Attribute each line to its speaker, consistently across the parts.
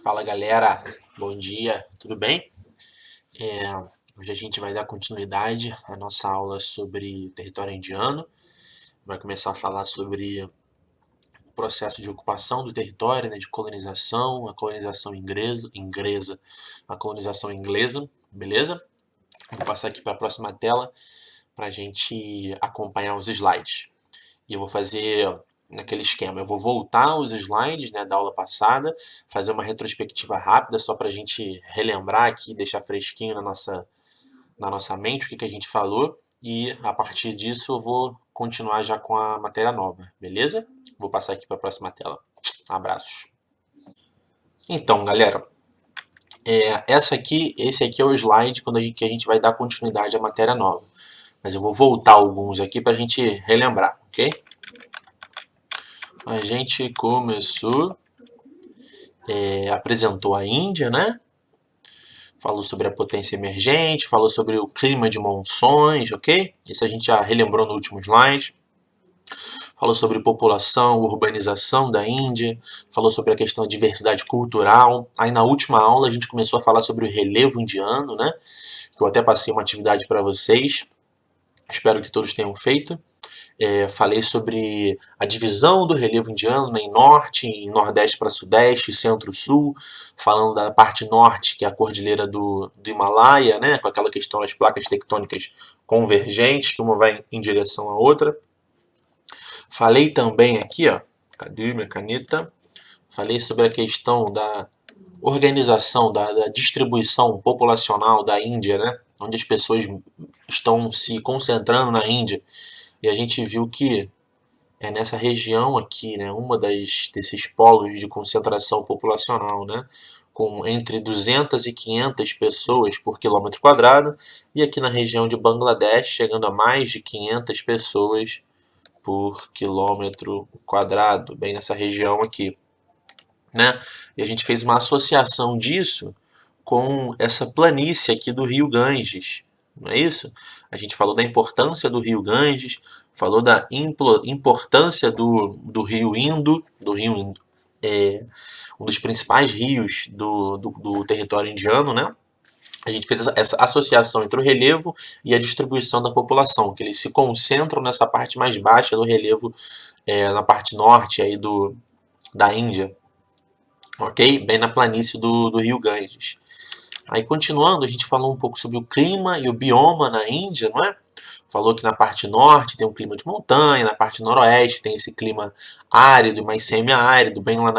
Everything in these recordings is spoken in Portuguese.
Speaker 1: Fala galera, bom dia, tudo bem? Hoje a gente vai dar continuidade à nossa aula sobre o território indiano. Vai começar a falar sobre o processo de ocupação do território, né, de colonização, a colonização a colonização inglesa, beleza? Vou passar aqui para a próxima tela para a gente acompanhar os slides. E eu vou fazer naquele esquema. Eu vou voltar os slides, né, da aula passada, fazer uma retrospectiva rápida só para a gente relembrar aqui, deixar fresquinho na nossa mente o que a gente falou. E a partir disso eu vou continuar já com a matéria nova, beleza? Vou passar aqui para a próxima tela. Abraços. Então, galera, esse aqui é o slide que a gente vai dar continuidade à matéria nova. Mas eu vou voltar alguns aqui para a gente relembrar, ok? A gente começou, apresentou a Índia, né? Falou sobre a potência emergente, falou sobre o clima de monções, ok? Isso a gente já relembrou no último slide. Falou sobre população, urbanização da Índia, falou sobre a questão da diversidade cultural. Aí na última aula a gente começou a falar sobre o relevo indiano, né? Que eu até passei uma atividade para vocês. Espero que todos tenham feito. Falei sobre a divisão do relevo indiano, né, em norte, em nordeste para sudeste, centro-sul, falando da parte norte, que é a cordilheira do Himalaia, né, com aquela questão das placas tectônicas convergentes, que uma vai em direção à outra. Falei também aqui, ó, cadê minha caneta? Falei sobre a questão da organização, da distribuição populacional da Índia, né, onde as pessoas estão se concentrando na Índia. E a gente viu que é nessa região aqui, né, desses polos de concentração populacional, né, com entre 200 e 500 pessoas por quilômetro quadrado, e aqui na região de Bangladesh chegando a mais de 500 pessoas por quilômetro quadrado, bem nessa região aqui, né? E a gente fez uma associação disso com essa planície aqui do Rio Ganges, não é isso? A gente falou da importância do Rio Ganges, falou da importância do Rio Indo, um dos principais rios do território indiano, né? A gente fez essa associação entre o relevo e a distribuição da população, que eles se concentram nessa parte mais baixa do relevo, na parte norte aí da Índia, ok? Bem na planície do Rio Ganges. Aí continuando, a gente falou um pouco sobre o clima e o bioma na Índia, não é? Falou que na parte norte tem um clima de montanha, na parte noroeste tem esse clima árido e mais semi-árido, bem lá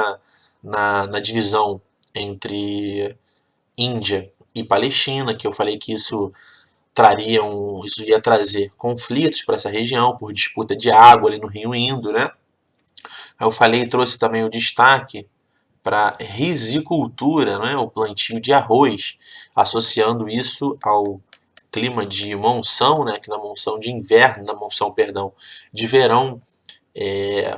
Speaker 1: na divisão entre Índia e Palestina, que eu falei que isso ia trazer conflitos para essa região por disputa de água ali no Rio Indo, né? Eu falei e trouxe também o destaque para risicultura, né, o plantio de arroz, associando isso ao clima de monção, né, que na monção de inverno, na monção, perdão, de verão,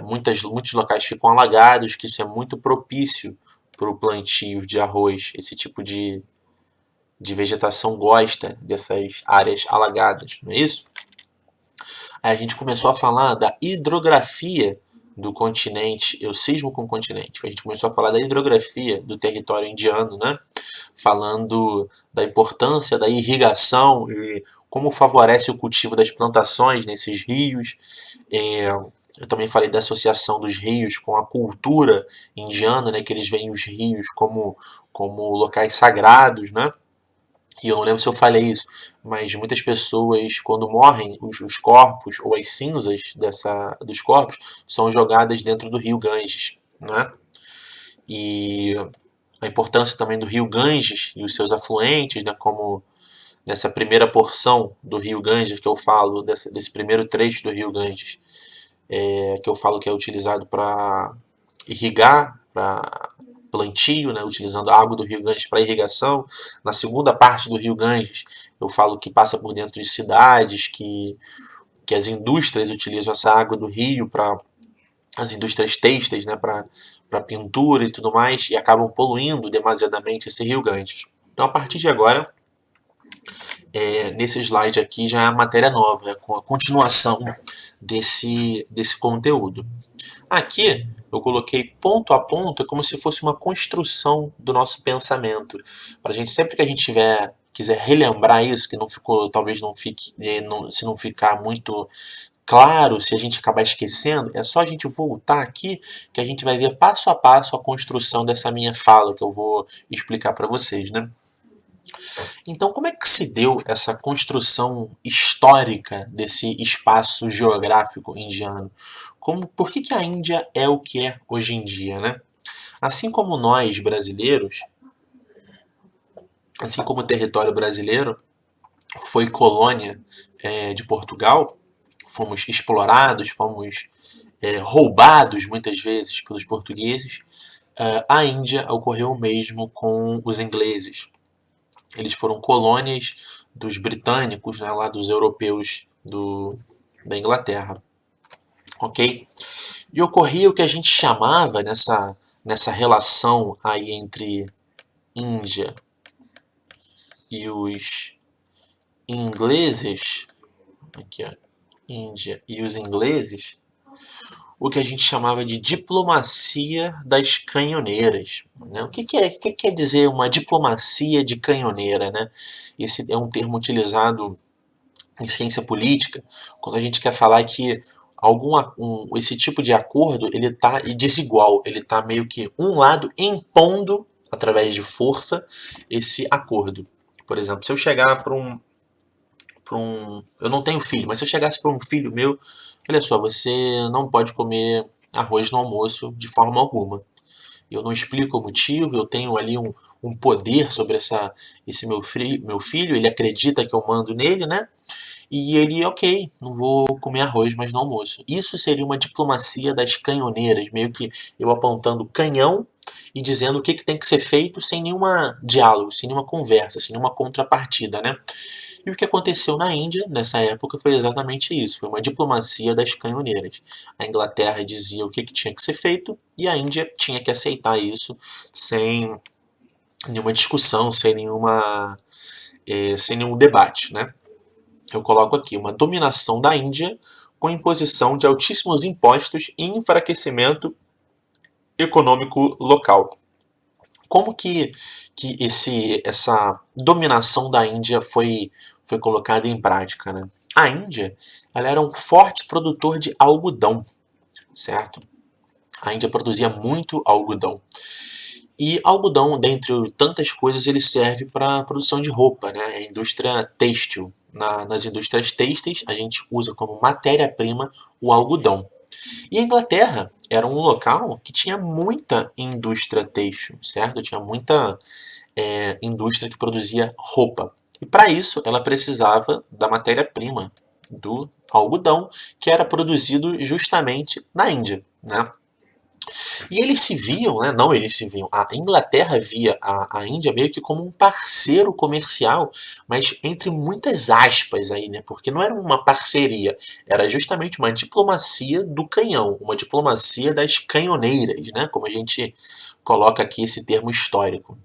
Speaker 1: muitos locais ficam alagados, que isso é muito propício para o plantio de arroz. Esse tipo de vegetação gosta dessas áreas alagadas, não é isso? Aí a gente começou a falar da hidrografia do continente, eu cismo com o continente, a gente começou a falar da hidrografia do território indiano, né? Falando da importância da irrigação e como favorece o cultivo das plantações nesses rios. Eu também falei da associação dos rios com a cultura indiana, né? Que eles veem os rios como locais sagrados, né? E eu não lembro se eu falei isso, mas muitas pessoas, quando morrem, os corpos ou as cinzas dos corpos são jogadas dentro do rio Ganges, né? E a importância também do rio Ganges e os seus afluentes, né? Como nessa primeira porção do rio Ganges que eu falo, desse primeiro trecho do rio Ganges, que eu falo que é utilizado para irrigar, para plantio, né, utilizando a água do rio Ganges para irrigação. Na segunda parte do rio Ganges, eu falo que passa por dentro de cidades, que as indústrias utilizam essa água do rio para as indústrias têxteis, né, para pintura e tudo mais, e acabam poluindo demasiadamente esse rio Ganges. Então, a partir de agora, nesse slide aqui já é a matéria nova, né, com a continuação desse conteúdo. Aqui eu coloquei ponto a ponto, é como se fosse uma construção do nosso pensamento. Para a gente, sempre que a gente quiser relembrar isso, que não ficou, talvez não fique, se não ficar muito claro, se a gente acabar esquecendo, é só a gente voltar aqui que a gente vai ver passo a passo a construção dessa minha fala que eu vou explicar para vocês, né? Então, como é que se deu essa construção histórica desse espaço geográfico indiano? Por que a Índia é o que é hoje em dia, né? Assim como nós brasileiros, assim como o território brasileiro foi colônia de Portugal, fomos explorados, fomos roubados muitas vezes pelos portugueses, a Índia ocorreu o mesmo com os ingleses. Eles foram colônias dos britânicos, né, lá dos europeus da Inglaterra, ok? E ocorria o que a gente chamava nessa relação aí entre Índia e os ingleses, aqui ó, Índia e os ingleses, o que a gente chamava de diplomacia das canhoneiras. Né? O que quer dizer uma diplomacia de canhoneira? Né? Esse é um termo utilizado em ciência política quando a gente quer falar que esse tipo de acordo ele está desigual, ele está meio que um lado impondo através de força esse acordo. Por exemplo, se eu chegar eu não tenho filho, mas se eu chegasse para um filho meu, olha só, você não pode comer arroz no almoço de forma alguma. Eu não explico o motivo, eu tenho ali um poder sobre esse meu filho, ele acredita que eu mando nele, né? E ele, ok, não vou comer arroz mais no almoço. Isso seria uma diplomacia das canhoneiras, meio que eu apontando canhão e dizendo o que tem que ser feito sem nenhuma diálogo, sem nenhuma conversa, sem nenhuma contrapartida, né? E o que aconteceu na Índia nessa época foi exatamente isso, foi uma diplomacia das canhoneiras. A Inglaterra dizia o que tinha que ser feito e a Índia tinha que aceitar isso sem nenhuma discussão, sem nenhum debate, né? Eu coloco aqui uma dominação da Índia com imposição de altíssimos impostos e enfraquecimento econômico local. Como que essa dominação da Índia foi colocada em prática? Né? A Índia ela era um forte produtor de algodão, certo? A Índia produzia muito algodão. E algodão, dentre tantas coisas, ele serve para a produção de roupa, né? A indústria têxtil. Nas indústrias têxteis, a gente usa como matéria-prima o algodão. E a Inglaterra era um local que tinha muita indústria têxtil, certo? Tinha muita indústria que produzia roupa. E para isso, ela precisava da matéria-prima do algodão, que era produzido justamente na Índia, né? E eles se viam, né? Não eles se viam, a Inglaterra via a Índia meio que como um parceiro comercial, mas entre muitas aspas aí, né? Porque não era uma parceria, era justamente uma diplomacia do canhão, uma diplomacia das canhoneiras, né? Como a gente coloca aqui esse termo histórico.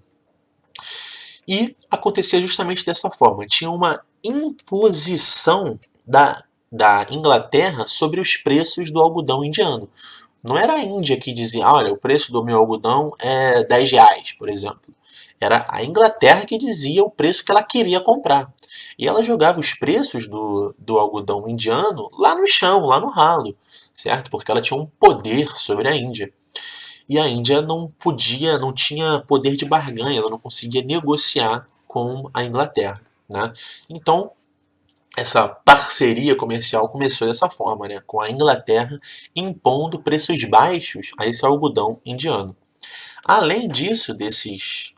Speaker 1: E acontecia justamente dessa forma, tinha uma imposição da Inglaterra sobre os preços do algodão indiano. Não era a Índia que dizia, olha, o preço do meu algodão é 10 reais, por exemplo. Era a Inglaterra que dizia o preço que ela queria comprar. E ela jogava os preços do algodão indiano lá no chão, lá no ralo, certo? Porque ela tinha um poder sobre a Índia. E a Índia não tinha poder de barganha, ela não conseguia negociar com a Inglaterra, né? Então, essa parceria comercial começou dessa forma, né? Com a Inglaterra impondo preços baixos a esse algodão indiano. Além disso, desse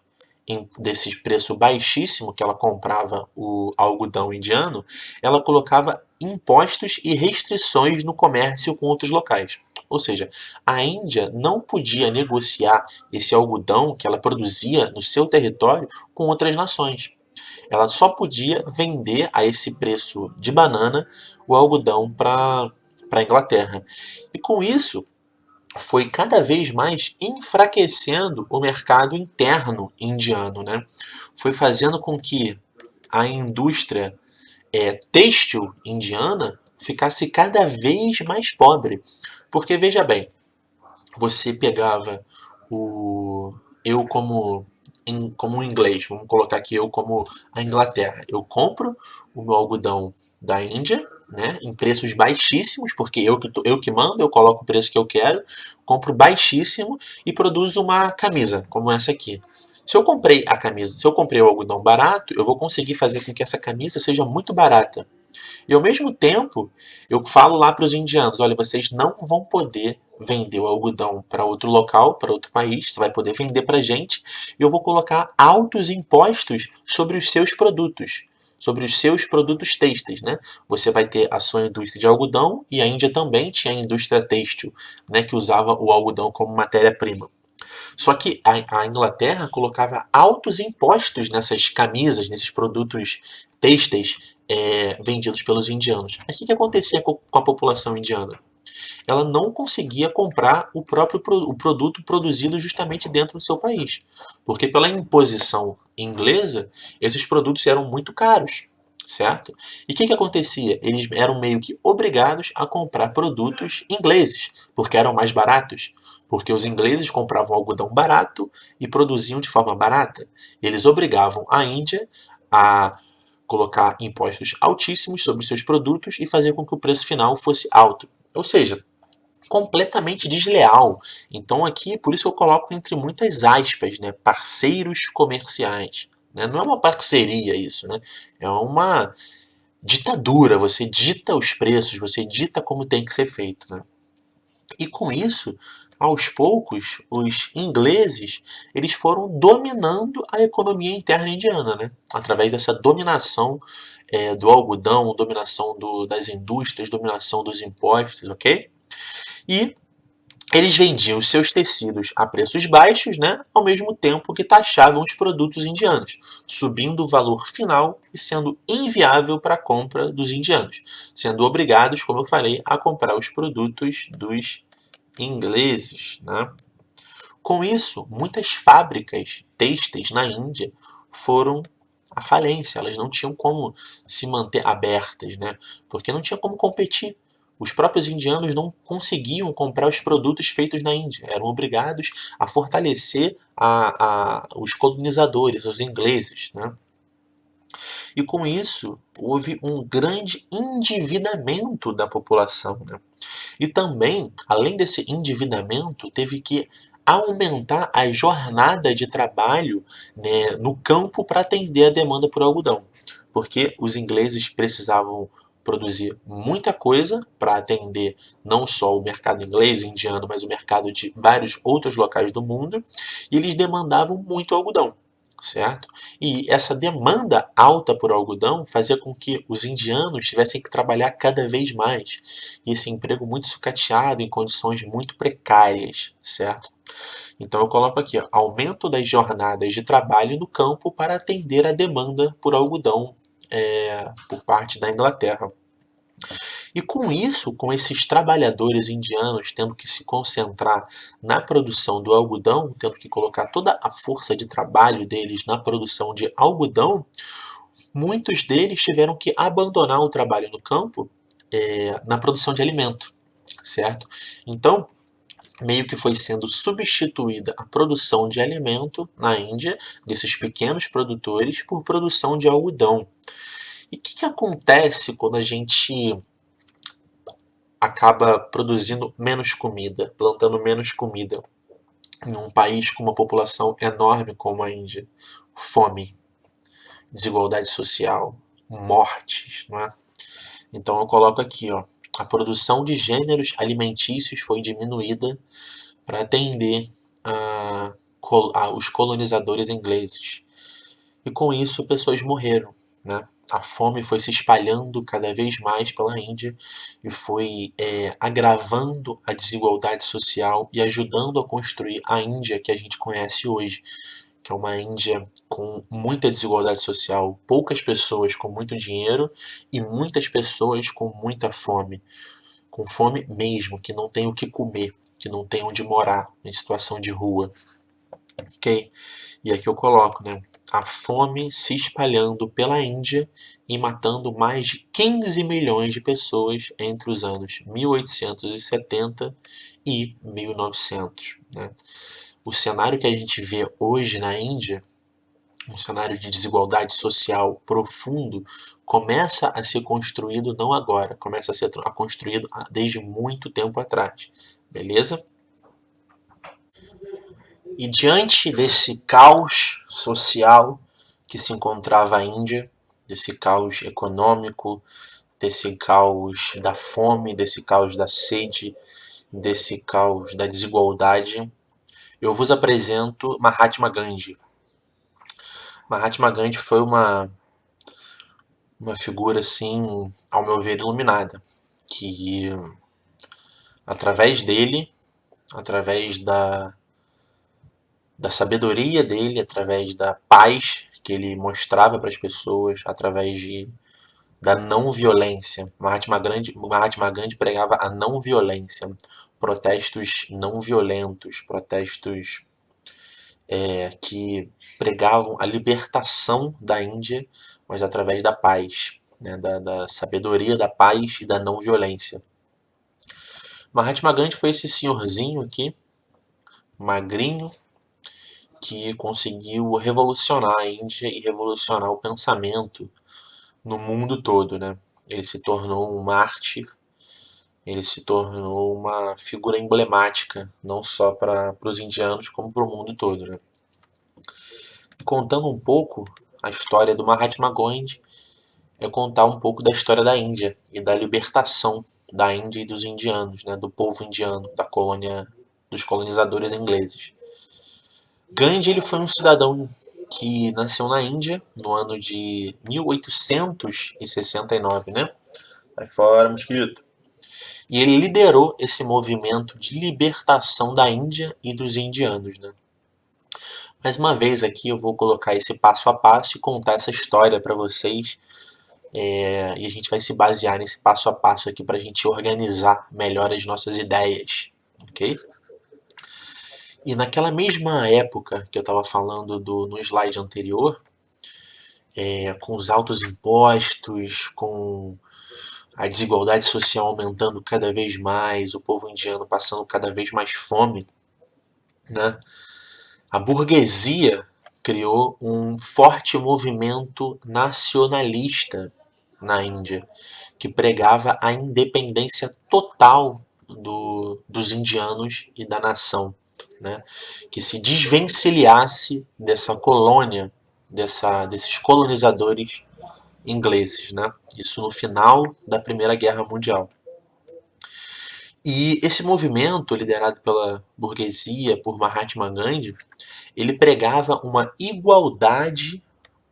Speaker 1: preço baixíssimo que ela comprava o algodão indiano, ela colocava impostos e restrições no comércio com outros locais. Ou seja, a Índia não podia negociar esse algodão que ela produzia no seu território com outras nações. Ela só podia vender a esse preço de banana o algodão para a Inglaterra. E com isso, foi cada vez mais enfraquecendo o mercado interno indiano. Né? Foi fazendo com que a indústria têxtil indiana ficasse cada vez mais pobre. Porque, veja bem, você pegava eu como um inglês, vamos colocar aqui eu como a Inglaterra. Eu compro o meu algodão da Índia, né, em preços baixíssimos, porque eu que mando, eu coloco o preço que eu quero, compro baixíssimo e produzo uma camisa, como essa aqui. Se eu comprei a camisa, se eu comprei o algodão barato, eu vou conseguir fazer com que essa camisa seja muito barata. E ao mesmo tempo, eu falo lá para os indianos: olha, vocês não vão poder vender o algodão para outro local, para outro país, você vai poder vender para a gente, e eu vou colocar altos impostos sobre os seus produtos. Sobre os seus produtos têxteis, né? Você vai ter a sua indústria de algodão e a Índia também tinha a indústria têxtil, né? Que usava o algodão como matéria-prima. Só que a Inglaterra colocava altos impostos nessas camisas, nesses produtos têxteis vendidos pelos indianos. Aí o que acontecia com a população indiana? Ela não conseguia comprar o produto produzido justamente dentro do seu país. Porque pela imposição inglesa, esses produtos eram muito caros, certo? E o que acontecia? Eles eram meio que obrigados a comprar produtos ingleses, porque eram mais baratos. Porque os ingleses compravam algodão barato e produziam de forma barata. Eles obrigavam a Índia a colocar impostos altíssimos sobre seus produtos e fazer com que o preço final fosse alto. Ou seja, completamente desleal. Então aqui, por isso eu coloco entre muitas aspas, né, parceiros comerciais. Né? Não é uma parceria isso, né? É uma ditadura. Você dita os preços, você dita como tem que ser feito, né? E com isso, aos poucos, os ingleses eles foram dominando a economia interna indiana, né? Através dessa dominação do algodão, dominação das indústrias, dominação dos impostos, ok? E eles vendiam os seus tecidos a preços baixos, né, ao mesmo tempo que taxavam os produtos indianos, subindo o valor final e sendo inviável para a compra dos indianos, sendo obrigados, como eu falei, a comprar os produtos dos ingleses. Né? Com isso, muitas fábricas têxteis na Índia foram à falência, elas não tinham como se manter abertas, né? Porque não tinha como competir. Os próprios indianos não conseguiam comprar os produtos feitos na Índia, eram obrigados a fortalecer os colonizadores, os ingleses. Né? E com isso, houve um grande endividamento da população. Né? E também, além desse endividamento, teve que aumentar a jornada de trabalho, né, no campo para atender a demanda por algodão. Porque os ingleses precisavam produzir muita coisa para atender não só o mercado inglês e indiano, mas o mercado de vários outros locais do mundo, e eles demandavam muito algodão, certo? E essa demanda alta por algodão fazia com que os indianos tivessem que trabalhar cada vez mais. E esse emprego muito sucateado, em condições muito precárias, certo? Então eu coloco aqui, ó, aumento das jornadas de trabalho no campo para atender a demanda por algodão por parte da Inglaterra. E com isso, com esses trabalhadores indianos tendo que se concentrar na produção do algodão, tendo que colocar toda a força de trabalho deles na produção de algodão, muitos deles tiveram que abandonar o trabalho no campo na produção de alimento, certo? Então, meio que foi sendo substituída a produção de alimento na Índia, desses pequenos produtores, por produção de algodão. E o que acontece quando a gente acaba produzindo menos comida, plantando menos comida em um país com uma população enorme como a Índia? Fome, desigualdade social, mortes, não é? Então eu coloco aqui, ó, a produção de gêneros alimentícios foi diminuída para atender os colonizadores ingleses. E com isso pessoas morreram. Né? A fome foi se espalhando cada vez mais pela Índia e foi agravando a desigualdade social e ajudando a construir a Índia que a gente conhece hoje, que é uma Índia com muita desigualdade social, poucas pessoas com muito dinheiro e muitas pessoas com muita fome, com fome mesmo, que não tem o que comer, que não tem onde morar, em situação de rua. Ok? E aqui eu coloco, né? a fome se espalhando pela Índia e matando mais de 15 milhões de pessoas entre os anos 1870 e 1900. Né? O cenário que a gente vê hoje na Índia, um cenário de desigualdade social profundo, começa a ser construído não agora, começa a ser construído desde muito tempo atrás. Beleza? E diante desse caos social que se encontrava a Índia, desse caos econômico, desse caos da fome, desse caos da sede, desse caos da desigualdade, eu vos apresento Mahatma Gandhi. Mahatma Gandhi foi uma figura, assim, ao meu ver, iluminada, que através dele, através da sabedoria dele, através da paz que ele mostrava para as pessoas, através da não violência. Mahatma Gandhi pregava a não violência, protestos não violentos, protestos que pregavam a libertação da Índia, mas através da paz, né, da sabedoria, da paz e da não violência. Mahatma Gandhi foi esse senhorzinho aqui, magrinho, que conseguiu revolucionar a Índia e revolucionar o pensamento no mundo todo, né? Ele se tornou um mártir, ele se tornou uma figura emblemática, não só para os indianos, como para o mundo todo, né? Contando um pouco a história do Mahatma Gandhi, é contar um pouco da história da Índia e da libertação da Índia e dos indianos, né? Do povo indiano, da colônia, dos colonizadores ingleses. Gandhi ele foi um cidadão que nasceu na Índia no ano de 1869, né? Sai fora, mosquito. E ele liderou esse movimento de libertação da Índia e dos indianos, né? Mais uma vez aqui eu vou colocar esse passo a passo e contar essa história para vocês. E a gente vai se basear nesse passo a passo aqui para a gente organizar melhor as nossas ideias, ok? E naquela mesma época que eu estava falando no slide anterior, com os altos impostos, com a desigualdade social aumentando cada vez mais, o povo indiano passando cada vez mais fome, né? A burguesia criou um forte movimento nacionalista na Índia, que pregava a independência total dos indianos e da nação, né? Que se desvencilhasse dessa colônia, desses colonizadores ingleses, né? Isso no final da Primeira Guerra Mundial. E esse movimento, liderado pela burguesia, por Mahatma Gandhi, ele pregava uma igualdade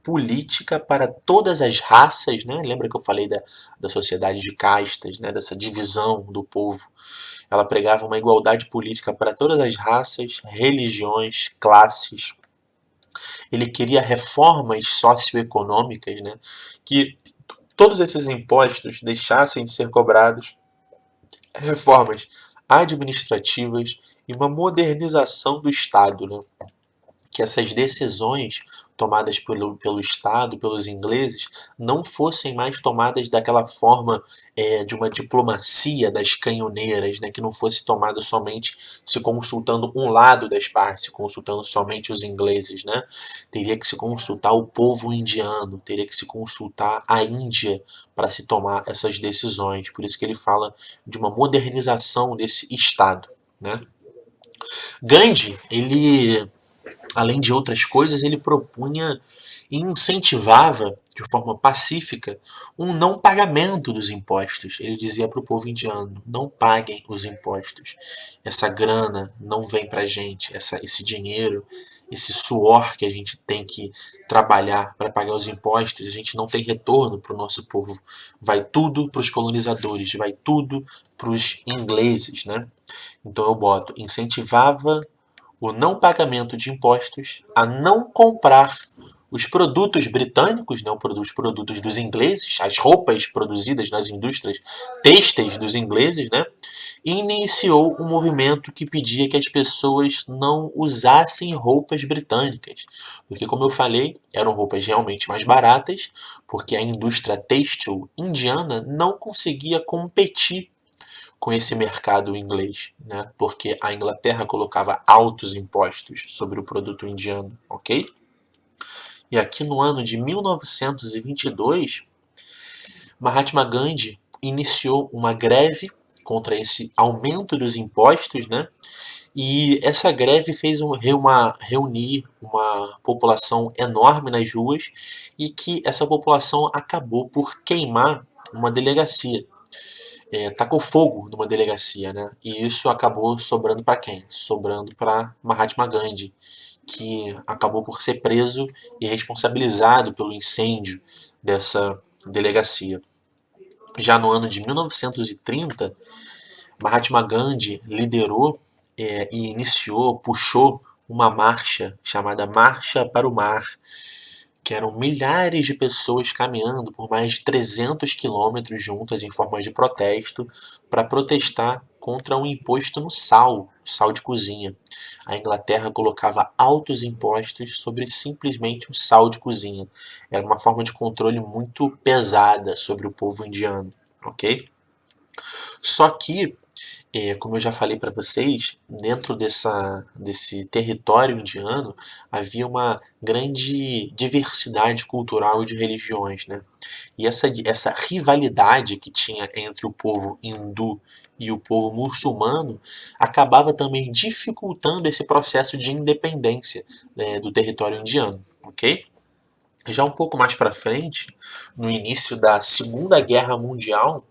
Speaker 1: política para todas as raças, né? Lembra que eu falei da sociedade de castas, né? Dessa divisão do povo. Ela pregava uma igualdade política para todas as raças, religiões, classes. Ele queria reformas socioeconômicas, né? Que todos esses impostos deixassem de ser cobrados, reformas administrativas e uma modernização do Estado, né? Que essas decisões tomadas pelo Estado, pelos ingleses, não fossem mais tomadas daquela forma de uma diplomacia das canhoneiras, né? Que não fosse tomada somente se consultando um lado das partes, se consultando somente os ingleses, né? Teria que se consultar o povo indiano, teria que se consultar a Índia para se tomar essas decisões. Por isso que ele fala de uma modernização desse Estado, né? Gandhi, ele, além de outras coisas, ele propunha e incentivava de forma pacífica um não pagamento dos impostos. Ele dizia para o povo indiano: não paguem os impostos. Essa grana não vem para a gente, esse dinheiro, esse suor que a gente tem que trabalhar para pagar os impostos, a gente não tem retorno para o nosso povo. Vai tudo para os colonizadores, vai tudo para os ingleses, né? Então eu boto, incentivava o não pagamento de impostos, a não comprar os produtos britânicos, né, os produtos dos ingleses, as roupas produzidas nas indústrias têxteis dos ingleses, né, iniciou um movimento que pedia que as pessoas não usassem roupas britânicas, porque, como eu falei, eram roupas realmente mais baratas, porque a indústria têxtil indiana não conseguia competir com esse mercado inglês, né? Porque a Inglaterra colocava altos impostos sobre o produto indiano, ok? E aqui no ano de 1922, Mahatma Gandhi iniciou uma greve contra esse aumento dos impostos, né? E essa greve fez reunir uma população enorme nas ruas e que essa população acabou por queimar uma delegacia. Tacou fogo numa delegacia, né? E isso acabou sobrando para quem? Sobrando para Mahatma Gandhi, que acabou por ser preso e responsabilizado pelo incêndio dessa delegacia. Já no ano de 1930, Mahatma Gandhi liderou e iniciou, puxou uma marcha chamada Marcha para o Mar, que eram milhares de pessoas caminhando por mais de 300 quilômetros juntas em forma de protesto para protestar contra um imposto no sal de cozinha. A Inglaterra colocava altos impostos sobre simplesmente o sal de cozinha. Era uma forma de controle muito pesada sobre o povo indiano, ok? Só que, como eu já falei para vocês, dentro desse território indiano havia uma grande diversidade cultural e de religiões, né? E essa rivalidade que tinha entre o povo hindu e o povo muçulmano acabava também dificultando esse processo de independência, do território indiano, ok? Já um pouco mais para frente, no início da Segunda Guerra Mundial,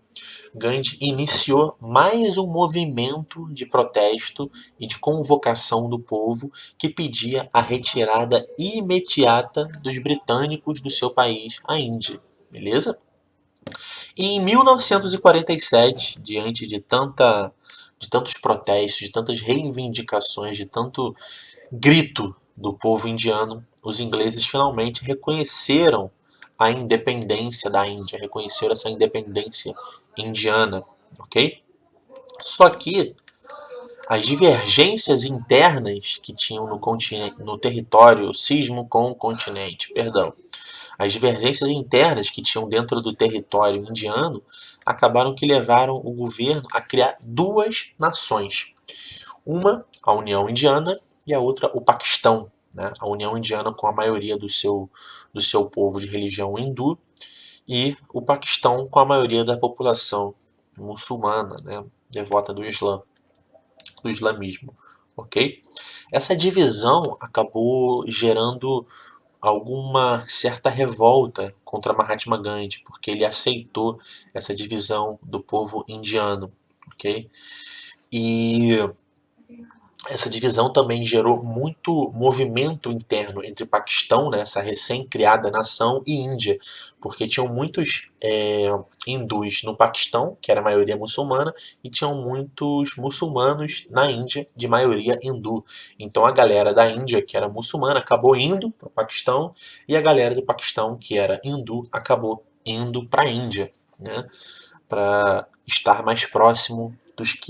Speaker 1: Gandhi iniciou mais um movimento de protesto e de convocação do povo que pedia a retirada imediata dos britânicos do seu país, a Índia. Beleza? E em 1947, diante de tantos protestos, de tantas reivindicações, de tanto grito do povo indiano, os ingleses finalmente reconheceram a independência da Índia, reconheceram essa independência indiana, ok? Só que as divergências internas que tinham no continente, no território, cismo com o continente, perdão, as divergências internas que tinham dentro do território indiano acabaram que levaram o governo a criar duas nações. Uma, a União Indiana, e a outra, o Paquistão. Né? A União Indiana com a maioria do seu povo de religião hindu e o Paquistão com a maioria da população muçulmana, né? Devota do Islã, do islamismo. Ok? Essa divisão acabou gerando alguma certa revolta contra Mahatma Gandhi, porque ele aceitou essa divisão do povo indiano, ok? E essa divisão também gerou muito movimento interno entre Paquistão, né, essa recém-criada nação, e Índia, porque tinham muitos hindus no Paquistão, que era a maioria muçulmana, e tinham muitos muçulmanos na Índia, de maioria hindu. Então a galera da Índia, que era muçulmana, acabou indo para o Paquistão, e a galera do Paquistão, que era hindu, acabou indo para a Índia, né, para estar mais próximo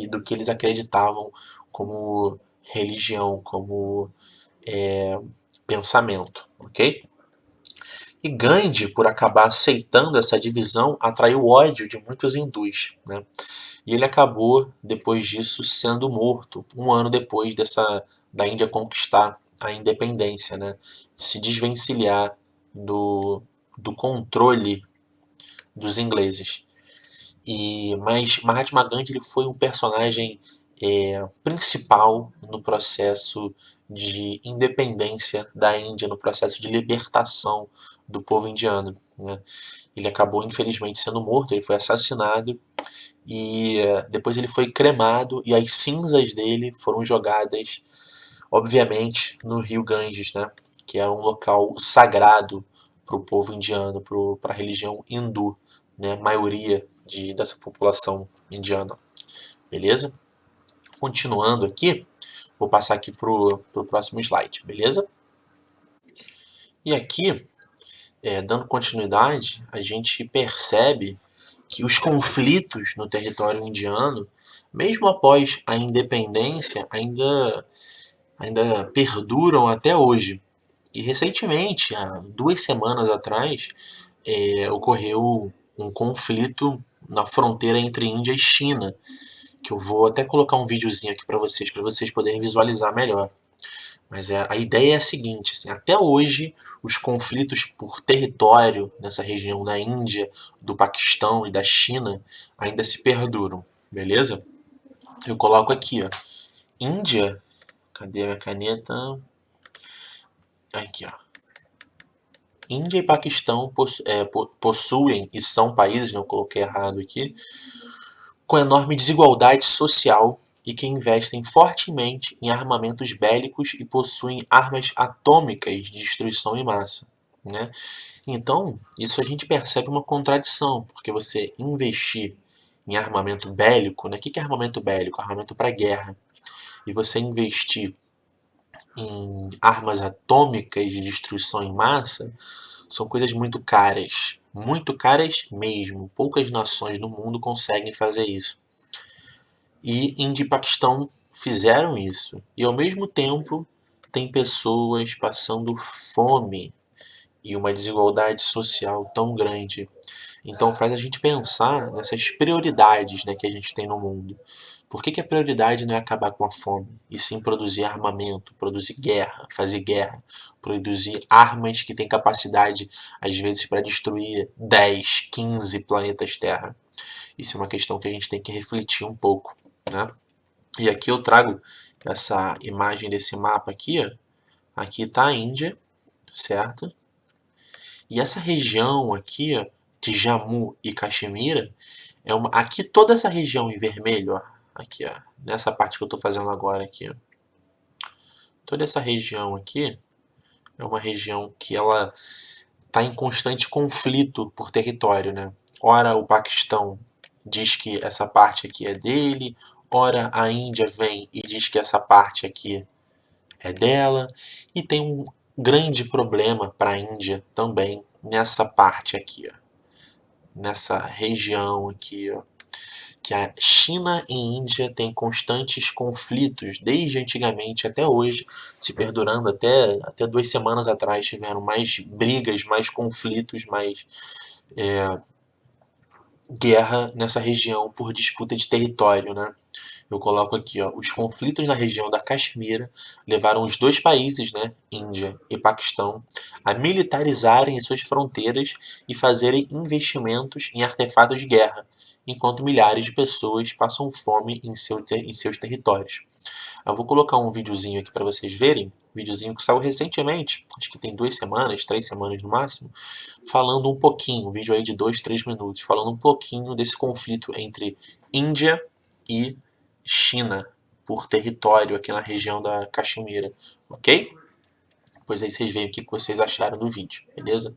Speaker 1: do que eles acreditavam como religião, como pensamento, ok? E Gandhi, por acabar aceitando essa divisão, atraiu ódio de muitos hindus, né? E ele acabou, depois disso, sendo morto, um ano depois da Índia conquistar a independência, né? Se desvencilhar do controle dos ingleses. Mas Mahatma Gandhi ele foi um personagem principal no processo de independência da Índia, no processo de libertação do povo indiano. Né? Ele acabou, infelizmente, sendo morto, ele foi assassinado e depois ele foi cremado e as cinzas dele foram jogadas, obviamente, no rio Ganges, né? Que era um local sagrado para o povo indiano, para a religião hindu, né? Maioria dessa população indiana. Beleza? Continuando aqui, vou passar aqui para o próximo slide, beleza? E aqui, dando continuidade, a gente percebe que os conflitos no território indiano mesmo após a independência, ainda perduram até hoje. E recentemente, há 2 semanas atrás, ocorreu um conflito na fronteira entre Índia e China, que eu vou até colocar um videozinho aqui para vocês poderem visualizar melhor. Mas a ideia é a seguinte, assim, até hoje os conflitos por território nessa região da Índia, do Paquistão e da China ainda se perduram, beleza? Eu coloco aqui, ó, Índia, cadê a minha caneta? Aqui, ó. Índia e Paquistão possuem, e são países, não coloquei errado aqui, com enorme desigualdade social e que investem fortemente em armamentos bélicos e possuem armas atômicas de destruição em massa. Né? Então, isso a gente percebe uma contradição, porque você investir em armamento bélico, né? O que é armamento bélico? Armamento para guerra. E você investir em armas atômicas de destruição em massa são coisas muito caras mesmo. Poucas nações no mundo conseguem fazer isso. E Índia e Paquistão fizeram isso. E ao mesmo tempo tem pessoas passando fome e uma desigualdade social tão grande. Então faz a gente pensar nessas prioridades, né, que a gente tem no mundo. Por que a prioridade não é acabar com a fome, e sim produzir armamento, produzir guerra, fazer guerra, produzir armas que têm capacidade, às vezes, para destruir 10, 15 planetas Terra? Isso é uma questão que a gente tem que refletir um pouco. Né? E aqui eu trago essa imagem desse mapa aqui. Ó. Aqui está a Índia, certo? E essa região aqui, ó, de Jammu e Caxemira, aqui toda essa região em vermelho, ó, aqui, ó, nessa parte que eu estou fazendo agora aqui, ó, toda essa região aqui é uma região que ela está em constante conflito por território, né? Ora o Paquistão diz que essa parte aqui é dele, ora a Índia vem e diz que essa parte aqui é dela, e tem um grande problema para a Índia também nessa parte aqui, ó, nessa região aqui, ó, que a China e Índia têm constantes conflitos desde antigamente até hoje, se perdurando até 2 semanas atrás tiveram mais brigas, mais conflitos, mais guerra nessa região por disputa de território, né? Eu coloco aqui, ó, os conflitos na região da Caxemira levaram os dois países, né, Índia e Paquistão, a militarizarem as suas fronteiras e fazerem investimentos em artefatos de guerra, enquanto milhares de pessoas passam fome em seus territórios. Eu vou colocar um videozinho aqui para vocês verem, um videozinho que saiu recentemente, acho que tem 2 semanas, 3 semanas no máximo, falando um pouquinho, um vídeo aí de 2, 3 minutos, falando um pouquinho desse conflito entre Índia e China por território aqui na região da Caxemira, ok? Pois aí vocês veem o que vocês acharam do vídeo, beleza?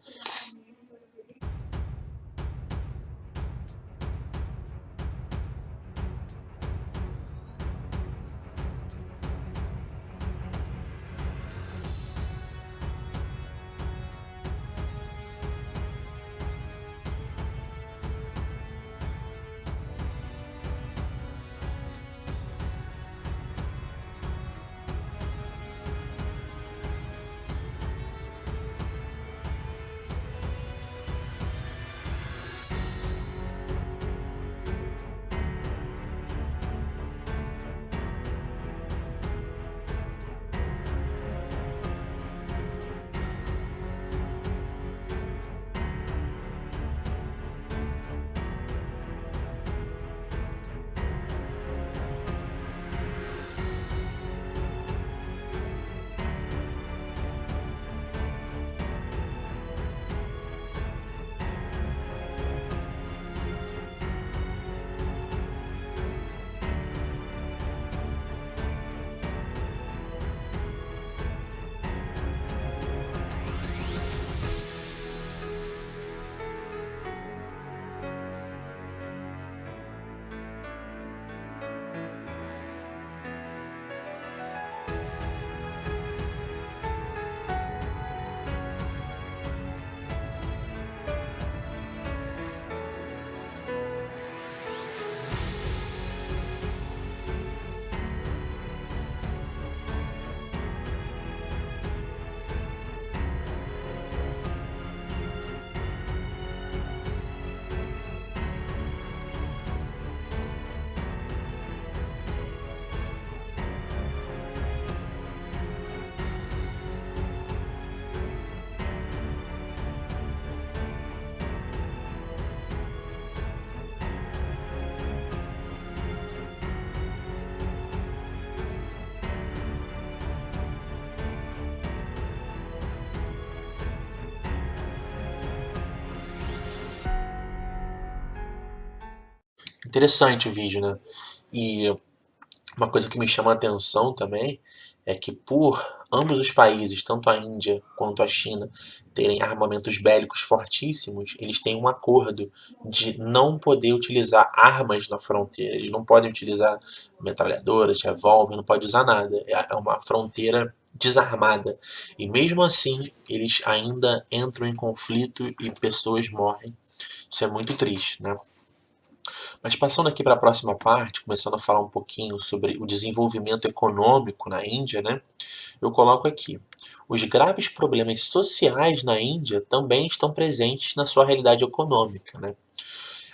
Speaker 1: Interessante o vídeo, né? E uma coisa que me chama a atenção também é que por ambos os países, tanto a Índia quanto a China, terem armamentos bélicos fortíssimos, eles têm um acordo de não poder utilizar armas na fronteira. Eles não podem utilizar metralhadoras, revólver, não pode usar nada. É uma fronteira desarmada. E mesmo assim, eles ainda entram em conflito e pessoas morrem. Isso é muito triste, né? Mas passando aqui para a próxima parte, começando a falar um pouquinho sobre o desenvolvimento econômico na Índia, né? Eu coloco aqui: os graves problemas sociais na Índia também estão presentes na sua realidade econômica, né?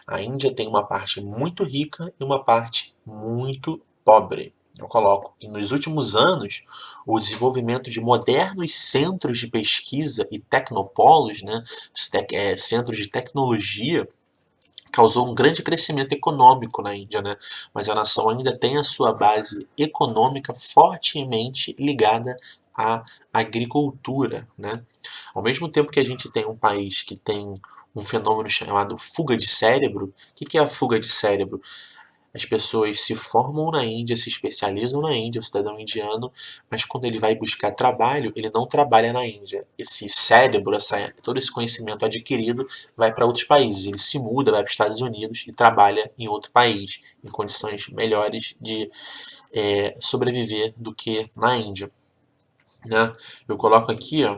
Speaker 1: A Índia tem uma parte muito rica e uma parte muito pobre. Eu coloco que nos últimos anos, o desenvolvimento de modernos centros de pesquisa e tecnopolos, né, centros de tecnologia, causou um grande crescimento econômico na Índia, né? Mas a nação ainda tem a sua base econômica fortemente ligada à agricultura, né? Ao mesmo tempo que a gente tem um país que tem um fenômeno chamado fuga de cérebro, o que é a fuga de cérebro? As pessoas se formam na Índia, se especializam na Índia, o cidadão indiano, mas quando ele vai buscar trabalho, ele não trabalha na Índia. Esse cérebro, todo esse conhecimento adquirido vai para outros países. Ele se muda, vai para os Estados Unidos e trabalha em outro país, em condições melhores de sobreviver do que na Índia. Né? Eu coloco aqui, ó,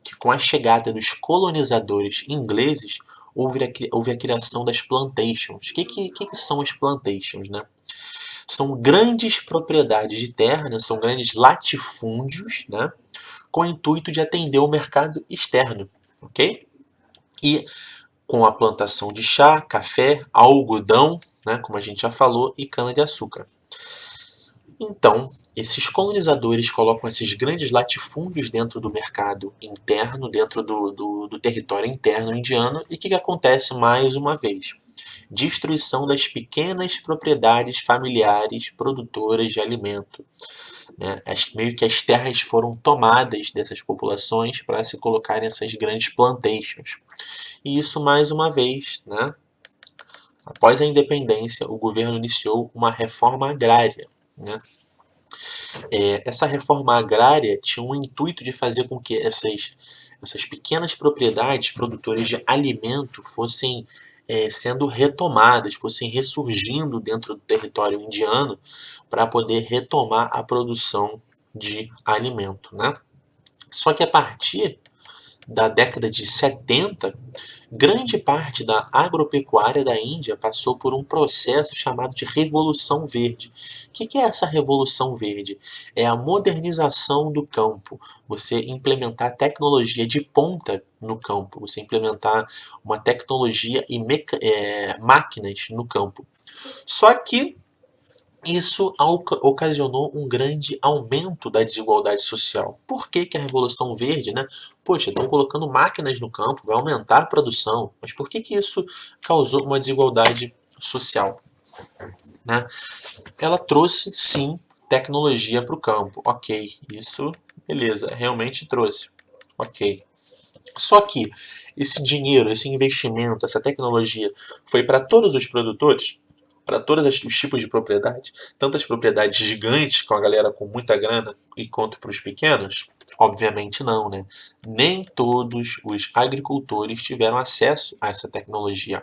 Speaker 1: que com a chegada dos colonizadores ingleses, houve a criação das plantations. O que são as plantations? Né? São grandes propriedades de terra, né? São grandes latifúndios, né? Com o intuito de atender o mercado externo. Ok? E com a plantação de chá, café, algodão, né? Como a gente já falou, e cana-de-açúcar. Então, esses colonizadores colocam esses grandes latifúndios dentro do mercado interno, dentro do território interno indiano, e o que acontece mais uma vez? Destruição das pequenas propriedades familiares produtoras de alimento. Né? Meio que as terras foram tomadas dessas populações para se colocarem essas grandes plantations. E isso, mais uma vez, né? Após a independência, o governo iniciou uma reforma agrária. Né? Essa reforma agrária tinha o intuito de fazer com que essas pequenas propriedades produtoras de alimento fossem sendo retomadas, fossem ressurgindo dentro do território indiano para poder retomar a produção de alimento. Né? Só que a partir da década de 70, grande parte da agropecuária da Índia passou por um processo chamado de Revolução Verde. O que é essa Revolução Verde? É a modernização do campo, você implementar tecnologia de ponta no campo, você implementar uma tecnologia e máquinas no campo. Só que isso ocasionou um grande aumento da desigualdade social. Por que a Revolução Verde, né? Poxa, estão colocando máquinas no campo, vai aumentar a produção. Mas por que isso causou uma desigualdade social? Né? Ela trouxe, sim, tecnologia para o campo. Ok, isso, beleza, realmente trouxe. Ok. Só que esse dinheiro, esse investimento, essa tecnologia foi para todos os produtores? Para todos os tipos de propriedade, tanto as propriedades gigantes com a galera com muita grana e quanto para os pequenos? Obviamente não, né? Nem todos os agricultores tiveram acesso a essa tecnologia.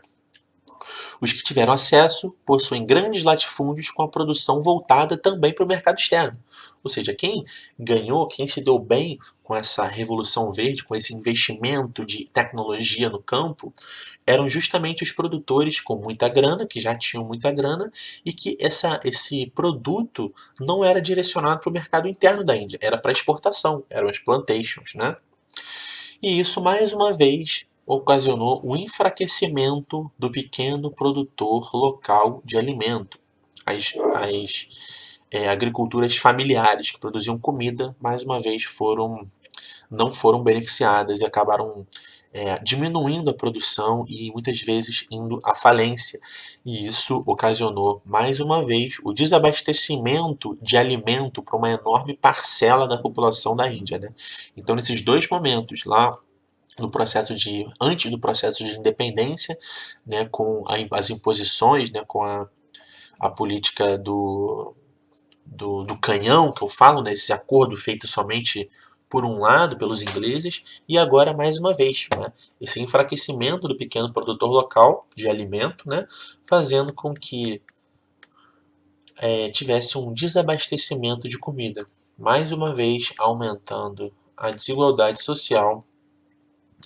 Speaker 1: Os que tiveram acesso possuem grandes latifúndios com a produção voltada também para o mercado externo. Ou seja, quem ganhou, quem se deu bem com essa revolução verde, com esse investimento de tecnologia no campo, eram justamente os produtores com muita grana, que já tinham muita grana, e que esse produto não era direcionado para o mercado interno da Índia, era para exportação, eram as plantations, né? E isso, mais uma vez, ocasionou o enfraquecimento do pequeno produtor local de alimento. As agriculturas familiares que produziam comida, mais uma vez, não foram beneficiadas e acabaram diminuindo a produção e muitas vezes indo à falência. E isso ocasionou, mais uma vez, o desabastecimento de alimento para uma enorme parcela da população da Índia. Né? Então, nesses dois momentos, lá no processo de antes do processo de independência, né, com as imposições, né, com a política do canhão, que eu falo, né, esse acordo feito somente por um lado, pelos ingleses, e agora, mais uma vez, né, esse enfraquecimento do pequeno produtor local de alimento, né, fazendo com que tivesse um desabastecimento de comida, mais uma vez aumentando a desigualdade social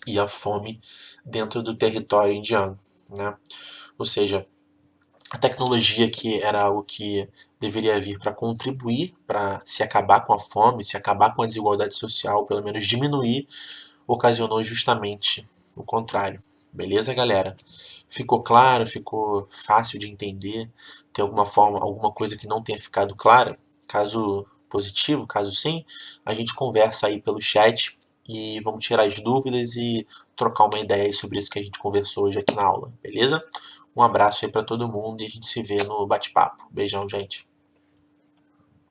Speaker 1: e a fome dentro do território indiano, né? Ou seja, a tecnologia, que era algo que deveria vir para contribuir para se acabar com a fome, se acabar com a desigualdade social, pelo menos diminuir, ocasionou justamente o contrário. Beleza, galera? Ficou claro? Ficou fácil de entender? Tem alguma forma, alguma coisa que não tenha ficado clara? Caso positivo, caso sim, a gente conversa aí pelo chat e vamos tirar as dúvidas e trocar uma ideia aí sobre isso que a gente conversou hoje aqui na aula, beleza? Um abraço aí para todo mundo e a gente se vê no bate-papo. Beijão, gente.